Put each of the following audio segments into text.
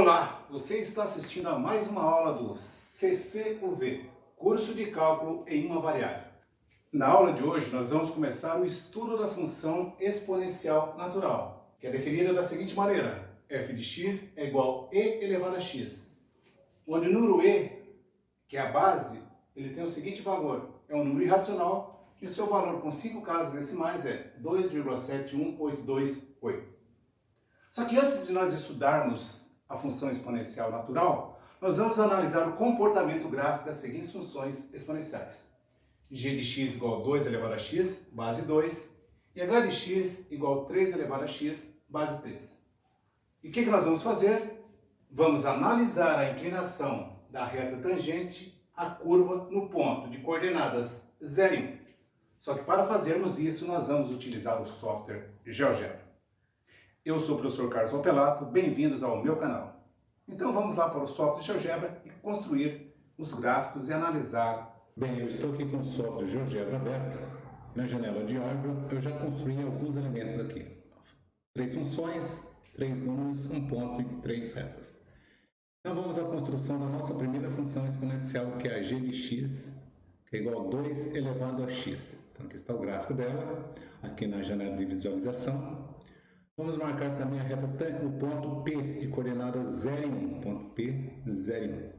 Olá, você está assistindo a mais uma aula do CCUV, Curso de Cálculo em uma Variável. Na aula de hoje nós vamos começar o estudo da função exponencial natural, que é definida da seguinte maneira: f de x é igual a e elevado a x, onde o número e, que é a base, ele tem o seguinte valor: é um número irracional e o seu valor com 5 casas decimais é 2,71828. Só que antes de nós estudarmos a função exponencial natural, nós vamos analisar o comportamento gráfico das seguintes funções exponenciais: g de x igual a 2 elevado a x, base 2, e h de x igual a 3 elevado a x, base 3. E o que nós vamos fazer? Vamos analisar a inclinação da reta tangente à curva no ponto de coordenadas 0 e 1. Só que para fazermos isso, nós vamos utilizar o software GeoGebra. Eu sou o professor Carlos Opelato, bem-vindos ao meu canal. Então vamos lá para o software GeoGebra e construir os gráficos e analisar. Bem, eu estou aqui com o software GeoGebra aberto. Na janela de álgebra eu já construí alguns elementos aqui. 3 funções, 3 números, um ponto e 3 retas. Então vamos à construção da nossa primeira função exponencial, que é a g de x, que é igual a 2 elevado a x. Então aqui está o gráfico dela, aqui na janela de visualização. Vamos marcar também a reta, o ponto P de coordenadas 0 e 1, ponto P, 0 e 1.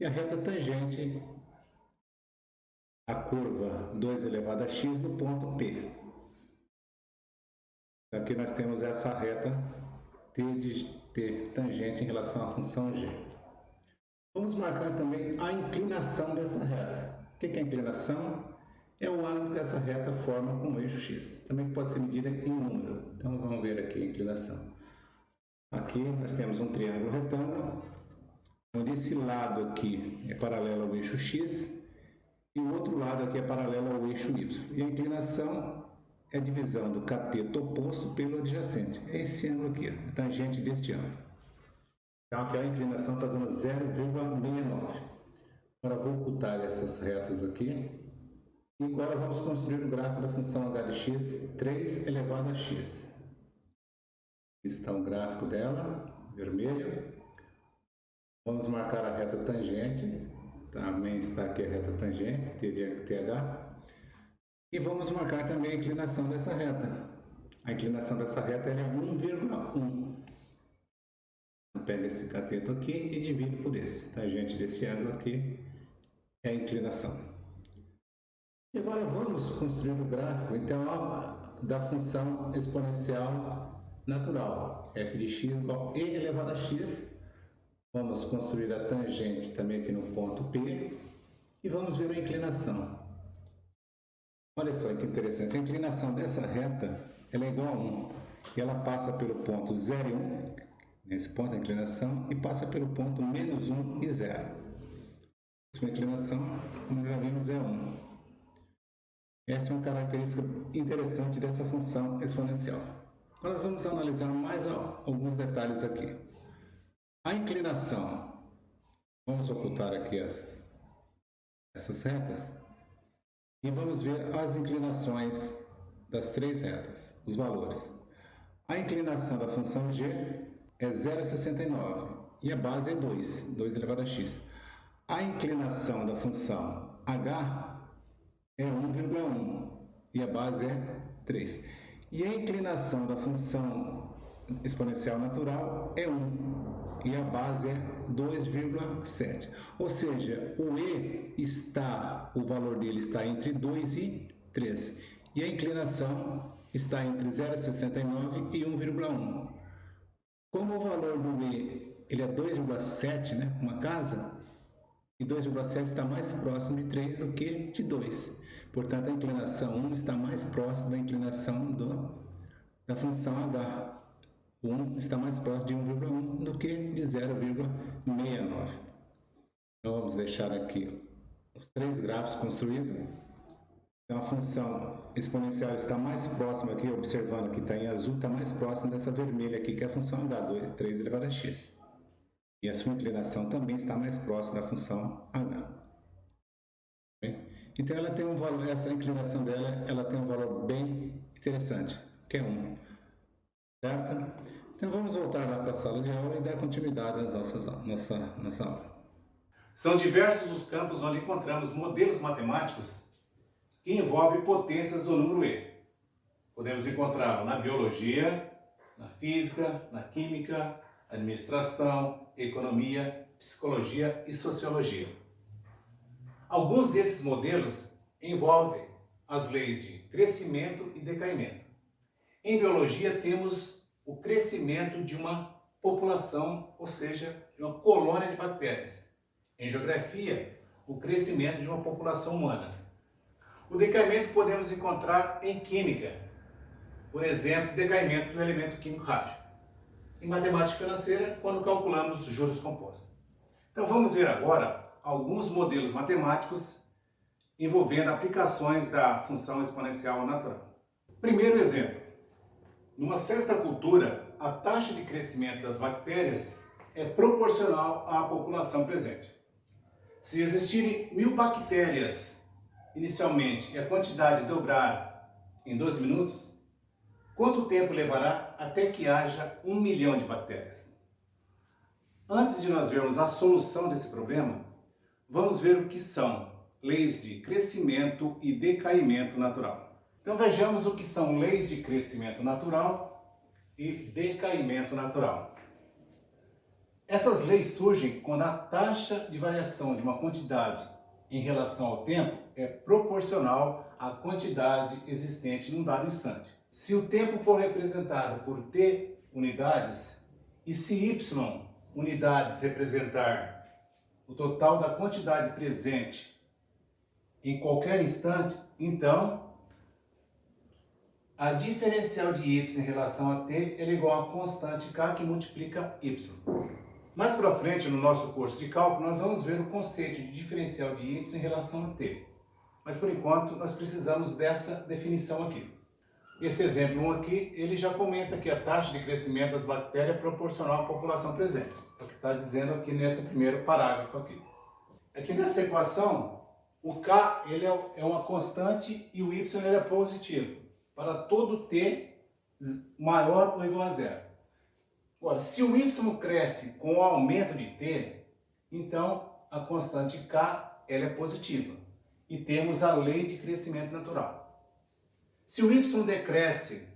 E a reta tangente a curva 2 elevado a x no ponto P. Aqui nós temos essa reta T tangente em relação à função g. Vamos marcar também a inclinação dessa reta. O que é a inclinação? É o ângulo que essa reta forma com o eixo x. Também pode ser medida em número. Então vamos ver aqui a inclinação. Aqui nós temos um triângulo retângulo, onde esse lado aqui é paralelo ao eixo x e o outro lado aqui é paralelo ao eixo y. E a inclinação é a divisão do cateto oposto pelo adjacente. É esse ângulo aqui, a tangente deste ângulo. Então aqui a inclinação está dando 0,69. Agora vou ocultar essas retas aqui. E agora vamos construir o gráfico da função h de x, 3 elevado a x. Aqui está o gráfico dela, vermelho. Vamos marcar a reta tangente. Também está aqui a reta tangente, T de TH. E vamos marcar também a inclinação dessa reta. A inclinação dessa reta é 1,1. Eu pego esse cateto aqui e divido por esse. Tangente desse ângulo aqui é a inclinação. E agora vamos construir o gráfico, então, da função exponencial natural. f de x igual a e elevado a x. Vamos construir a tangente também aqui no ponto P. E vamos ver a inclinação. Olha só que interessante, a inclinação dessa reta ela é igual a 1. E ela passa pelo ponto 0 e 1, nesse ponto a inclinação, e passa pelo ponto menos 1 e 0. Sua inclinação, como já vimos, é 1. Essa é uma característica interessante dessa função exponencial. Agora nós vamos analisar mais alguns detalhes aqui. A inclinação, vamos ocultar aqui essas retas e vamos ver as inclinações das 3 retas, os valores. A inclinação da função g é 0,69 e a base é 2 elevado a x. A inclinação da função h é 1,1 e a base é 3. E a inclinação da função exponencial natural é 1 e a base é 2,7. Ou seja, o valor dele está entre 2 e 3. E a inclinação está entre 0,69 e 1,1. Como o valor do e ele é 2,7, né, uma casa, e 2,7 está mais próximo de 3 do que de 2. Portanto, a inclinação 1 está mais próxima da inclinação da função h. 1 está mais próximo de 1,1 do que de 0,69. Então, vamos deixar aqui os 3 gráficos construídos. Então, a função exponencial está mais próxima aqui, observando que está em azul, está mais próxima dessa vermelha aqui, que é a função h, 3 elevado a x. E a sua inclinação também está mais próxima da função h. Então ela tem um valor, essa inclinação dela, ela tem um valor bem interessante, que é 1. Certo? Então vamos voltar lá para a sala de aula e dar continuidade às nossa aula. São diversos os campos onde encontramos modelos matemáticos que envolvem potências do número e. Podemos encontrá-lo na biologia, na física, na química, administração, economia, psicologia e sociologia. Alguns desses modelos envolvem as leis de crescimento e decaimento. Em biologia temos o crescimento de uma população, ou seja, de uma colônia de bactérias. Em geografia, o crescimento de uma população humana. O decaimento podemos encontrar em química, por exemplo, decaimento do elemento químico rádio. Em matemática financeira, quando calculamos juros compostos. Então vamos ver agora alguns modelos matemáticos envolvendo aplicações da função exponencial natural. Primeiro exemplo. Numa certa cultura, a taxa de crescimento das bactérias é proporcional à população presente. Se existirem 1000 bactérias inicialmente e a quantidade dobrar em 12 minutos, quanto tempo levará até que haja 1 milhão de bactérias? Antes de nós vermos a solução desse problema, vamos ver o que são leis de crescimento e decaimento natural. Então vejamos o que são leis de crescimento natural e decaimento natural. Essas leis surgem quando a taxa de variação de uma quantidade em relação ao tempo é proporcional à quantidade existente num dado instante. Se o tempo for representado por t unidades e se y unidades representar o total da quantidade presente em qualquer instante, então a diferencial de y em relação a t é igual à constante k que multiplica y. Mais para frente, no nosso curso de cálculo, nós vamos ver o conceito de diferencial de y em relação a t. Mas por enquanto, nós precisamos dessa definição aqui. Esse exemplo 1 aqui, ele já comenta que a taxa de crescimento das bactérias é proporcional à população presente. É o que está dizendo aqui nesse primeiro parágrafo aqui. Aqui nessa equação, o k ele é uma constante e o y ele é positivo. Para todo t maior ou igual a zero. Agora, se o y cresce com o aumento de t, então a constante k ela é positiva. E temos a lei de crescimento natural. Se o y decresce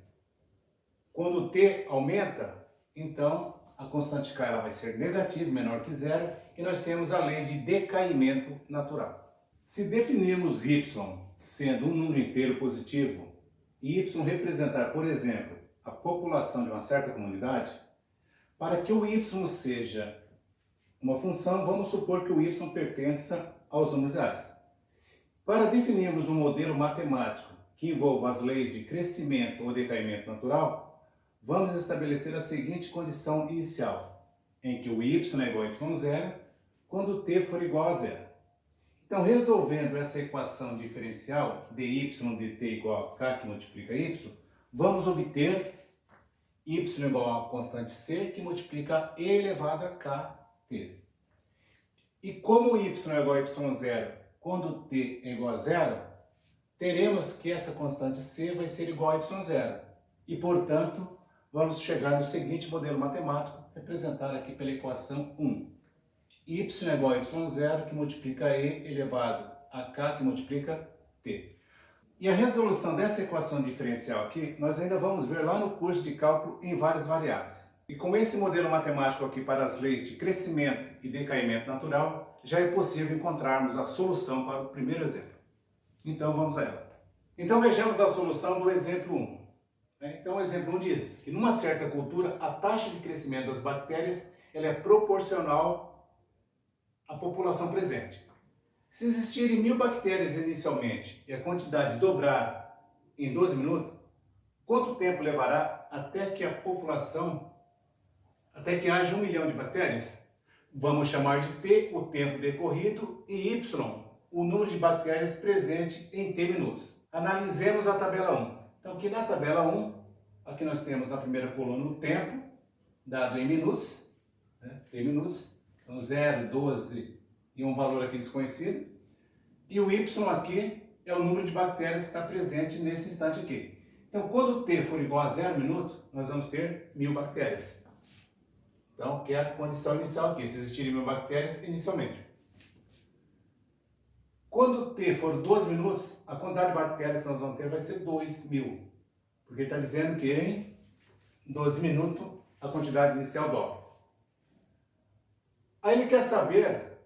quando o t aumenta, então a constante k ela vai ser negativa, menor que zero, e nós temos a lei de decaimento natural. Se definirmos y sendo um número inteiro positivo, e y representar, por exemplo, a população de uma certa comunidade, para que o y seja uma função, vamos supor que o y pertença aos números reais. Para definirmos um modelo matemático que envolva as leis de crescimento ou decaimento natural, vamos estabelecer a seguinte condição inicial, em que o y é igual a y0 quando t for igual a zero. Então, resolvendo essa equação diferencial dy dt igual a k que multiplica y, vamos obter y igual a constante c que multiplica e elevado a kt. E como y é igual a y0 quando t é igual a zero, teremos que essa constante c vai ser igual a y0. E, portanto, vamos chegar no seguinte modelo matemático, representado aqui pela equação 1. Y é igual a y0 que multiplica e elevado a k que multiplica t. E a resolução dessa equação diferencial aqui, nós ainda vamos ver lá no curso de cálculo em várias variáveis. E com esse modelo matemático aqui para as leis de crescimento e decaimento natural, já é possível encontrarmos a solução para o primeiro exemplo. Então vamos a ela. Então vejamos a solução do exemplo 1. Então o exemplo 1 diz que numa certa cultura, a taxa de crescimento das bactérias ela é proporcional à população presente. Se existirem 1000 bactérias inicialmente e a quantidade dobrar em 12 minutos, quanto tempo levará até que haja 1 milhão de bactérias? Vamos chamar de t o tempo decorrido e y o número de bactérias presente em t minutos. Analisemos a tabela 1. Então aqui na tabela 1, aqui nós temos na primeira coluna o tempo, dado em minutos, t minutos, então 0, 12 e um valor aqui desconhecido. E o y aqui é o número de bactérias que está presente nesse instante aqui. Então, quando t for igual a 0 minuto, nós vamos ter 1000 bactérias. Então, que é a condição inicial aqui, se existirem 1000 bactérias inicialmente. Quando t for 12 minutos, a quantidade de bactérias que nós vamos ter vai ser 2000. Porque está dizendo que em 12 minutos a quantidade inicial dobra. Aí ele quer saber,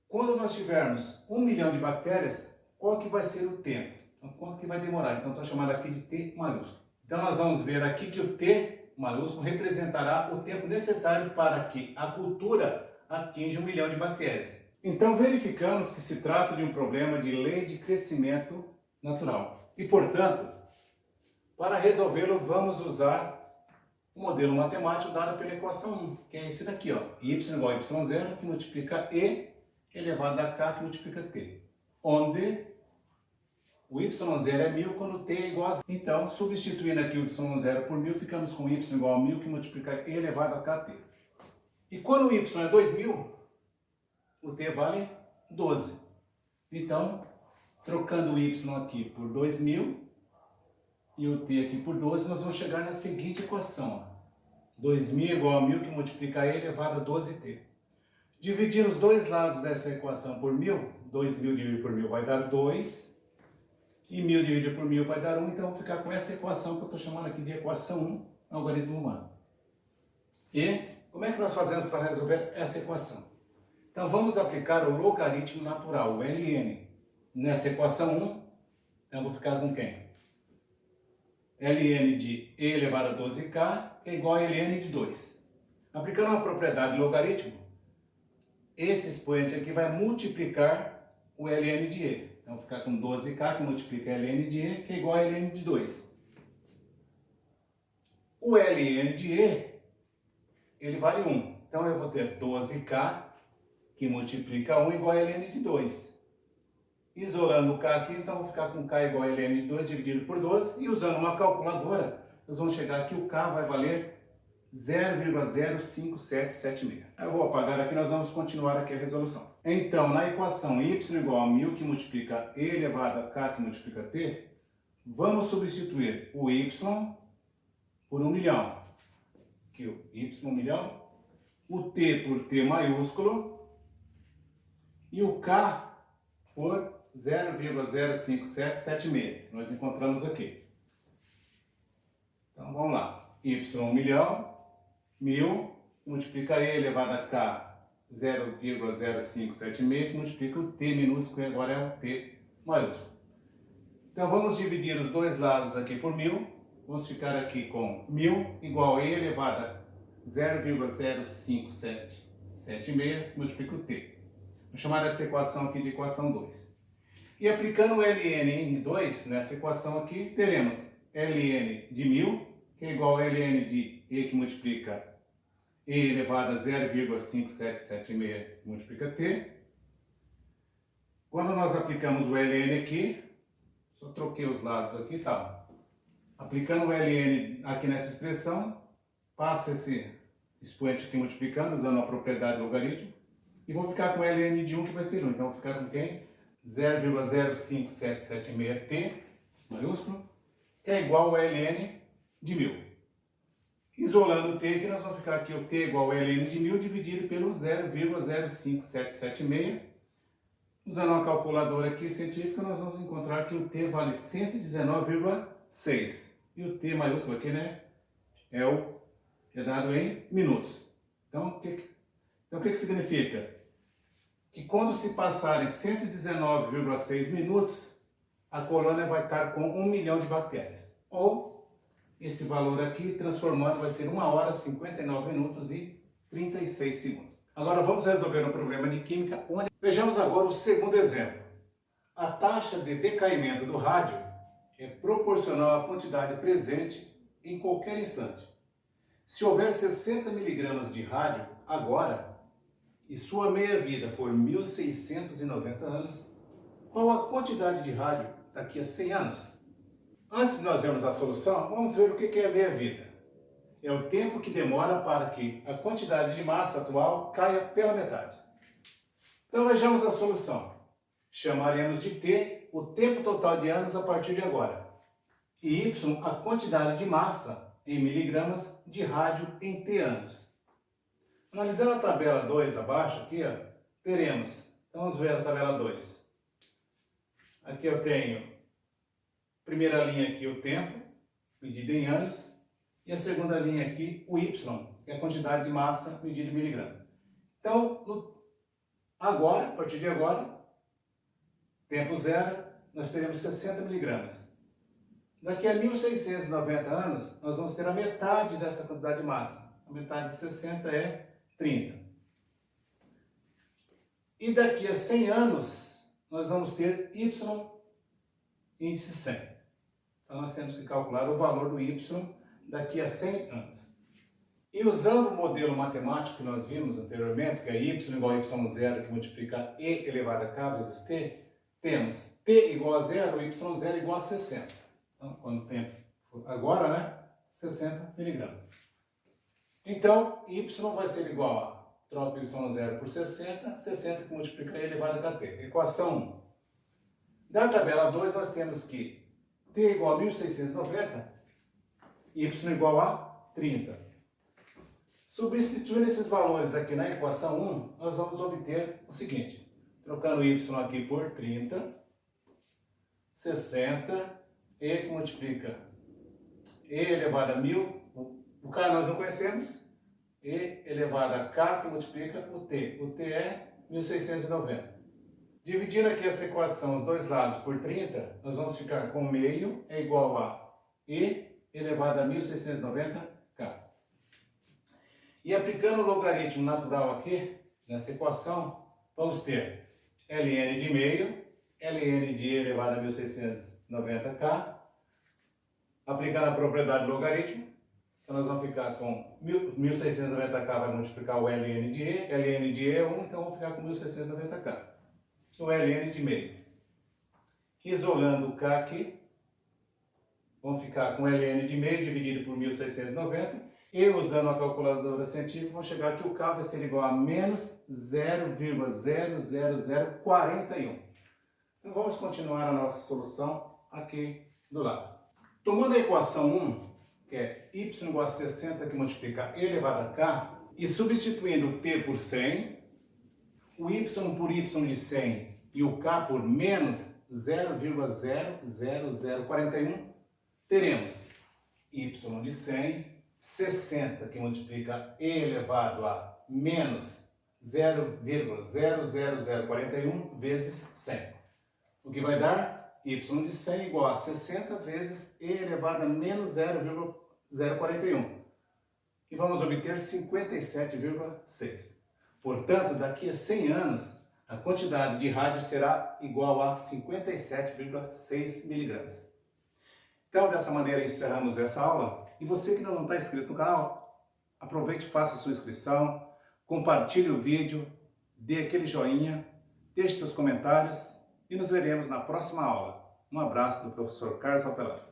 quando nós tivermos 1 milhão de bactérias, qual que vai ser o tempo? Então, quanto que vai demorar? Então, estou chamando aqui de T maiúsculo. Então, nós vamos ver aqui que o T maiúsculo representará o tempo necessário para que a cultura atinja 1 milhão de bactérias. Então, verificamos que se trata de um problema de lei de crescimento natural. E, portanto, para resolvê-lo, vamos usar o modelo matemático dado pela equação 1, que é esse daqui, ó, y igual a y0, que multiplica e elevado a k, que multiplica t. Onde o y0 é 1000 quando t é igual a 0. Então, substituindo aqui o y0 por 1000, ficamos com y igual a 1000, que multiplica e elevado a kt. E quando o y é 2000, o t vale 12. Então, trocando o y aqui por 2000 e o t aqui por 12, nós vamos chegar na seguinte equação. 2000 igual a 1000, que multiplica e elevado a 12t. Dividir os dois lados dessa equação por 1000, 2000 dividido por 1000 vai dar 2, e 1000 dividido por 1000 vai dar 1, então vamos ficar com essa equação que eu estou chamando aqui de equação 1, algarismo humano. E como é que nós fazemos para resolver essa equação? Então vamos aplicar o logaritmo natural, o ln, nessa equação 1, então eu vou ficar com quem? ln de e elevado a 12k é igual a ln de 2. Aplicando a propriedade logaritmo, esse expoente aqui vai multiplicar o ln de e. Então, ficar com 12k, que multiplica ln de e, que é igual a ln de 2. O ln de e, ele vale 1. Então, eu vou ter 12k, que multiplica 1, igual a ln de 2. Isolando o k aqui, então, eu vou ficar com k igual a ln de 2 dividido por 12. E usando uma calculadora, nós vamos chegar aqui, o k vai valer 0,05776. Eu vou apagar aqui, nós vamos continuar aqui a resolução. Então, na equação y igual a 1000, que multiplica e elevado a k, que multiplica t, vamos substituir o y por 1 milhão. Aqui o y, 1 milhão. O t por t maiúsculo. E o k por 0,05776. Nós encontramos aqui. Então, vamos lá. Y, 1 milhão. 1000 multiplica e elevado a k 0,0576, que multiplica o t minúsculo, e agora é o t maiúsculo. Então vamos dividir os dois lados aqui por 1000, vamos ficar aqui com 1000 igual a e elevado a 0,05776, que multiplica o t. Vou chamar essa equação aqui de equação 2. E aplicando o ln em 2 nessa equação aqui, teremos ln de 1000, que é igual a ln de e, que multiplica e elevado a 0,5776, multiplica t. Quando nós aplicamos o ln aqui, só troquei os lados aqui, tá? Aplicando o ln aqui nessa expressão, passa esse expoente aqui multiplicando, usando a propriedade do logaritmo, e vou ficar com ln de 1, que vai ser 1. Então, vou ficar com quem? 0,05776t, maiúsculo, que é igual a ln de 1000. Isolando o t aqui, nós vamos ficar aqui o t igual a ln de 1000 dividido pelo 0,05776. Usando uma calculadora aqui científica, nós vamos encontrar que o t vale 119,6. E o t maiúsculo aqui, né, é dado em minutos. Então, o que significa? Que quando se passarem 119,6 minutos, a colônia vai estar com 1 milhão de bactérias. Ou esse valor aqui, transformando, vai ser 1 hora, 59 minutos e 36 segundos. Agora vamos resolver um problema de química. Vejamos agora o segundo exemplo. A taxa de decaimento do rádio é proporcional à quantidade presente em qualquer instante. Se houver 60 miligramas de rádio agora, e sua meia-vida for 1.690 anos, qual a quantidade de rádio daqui a 100 anos? Antes de nós vermos a solução, vamos ver o que é a meia-vida. É o tempo que demora para que a quantidade de massa atual caia pela metade. Então vejamos a solução. Chamaremos de t o tempo total de anos a partir de agora. e Y a quantidade de massa em miligramas de rádio em T anos. Analisando a tabela 2 abaixo, aqui, ó, teremos, então vamos ver a tabela 2. Aqui eu tenho, primeira linha aqui, o tempo, medido em anos, e a segunda linha aqui, o Y, que é a quantidade de massa medida em miligrama. Então, agora, a partir de agora, tempo zero, nós teremos 60 miligramas. Daqui a 1690 anos, nós vamos ter a metade dessa quantidade de massa. A metade de 60 é 30. E daqui a 100 anos, nós vamos ter Y índice 100. Então, nós temos que calcular o valor do Y daqui a 100 anos. E usando o modelo matemático que nós vimos anteriormente, que é Y igual a Y0, que multiplica E elevado a K vezes T, temos T igual a 0, Y0 igual a 60. Então, quando o tempo for agora, né? 60 miligramas. Então, Y vai ser igual a troca Y0 por 60, 60 que multiplica E elevado a KT. Equação 1. Da tabela 2, nós temos que T igual a 1690, Y igual a 30. Substituindo esses valores aqui na equação 1, nós vamos obter o seguinte. Trocando Y aqui por 30, 60, E que multiplica E elevado a 1000, o K nós não conhecemos, E elevado a K que multiplica o T. O T é 1690. Dividindo aqui essa equação, os dois lados, por 30, nós vamos ficar com meio é igual a E elevado a 1690K. E aplicando o logaritmo natural aqui, nessa equação, vamos ter ln de meio, ln de E elevado a 1690K, aplicando a propriedade do logaritmo, então nós vamos ficar com 1690K vai multiplicar o ln de E é 1, então vamos ficar com 1690K. O ln de meio. Isolando o K aqui, vamos ficar com ln de meio dividido por 1690, e usando a calculadora científica, vamos chegar que o K vai ser igual a menos 0,00041. Então vamos continuar a nossa solução aqui do lado. Tomando a equação 1, que é y igual a 60 que multiplica E elevado a K, e substituindo o T por 100, o y por y de 100 e o K por menos 0,00041, teremos y de 100, 60 que multiplica E elevado a menos 0,00041 vezes 100. O que vai dar y de 100 igual a 60 vezes E elevado a menos 0,041. E vamos obter 57,6. Portanto, daqui a 100 anos, a quantidade de rádio será igual a 57,6 miligramas. Então, dessa maneira, encerramos essa aula. E você que ainda não está inscrito no canal, aproveite e faça a sua inscrição, compartilhe o vídeo, dê aquele joinha, deixe seus comentários e nos veremos na próxima aula. Um abraço do professor Carlos Alpelaro.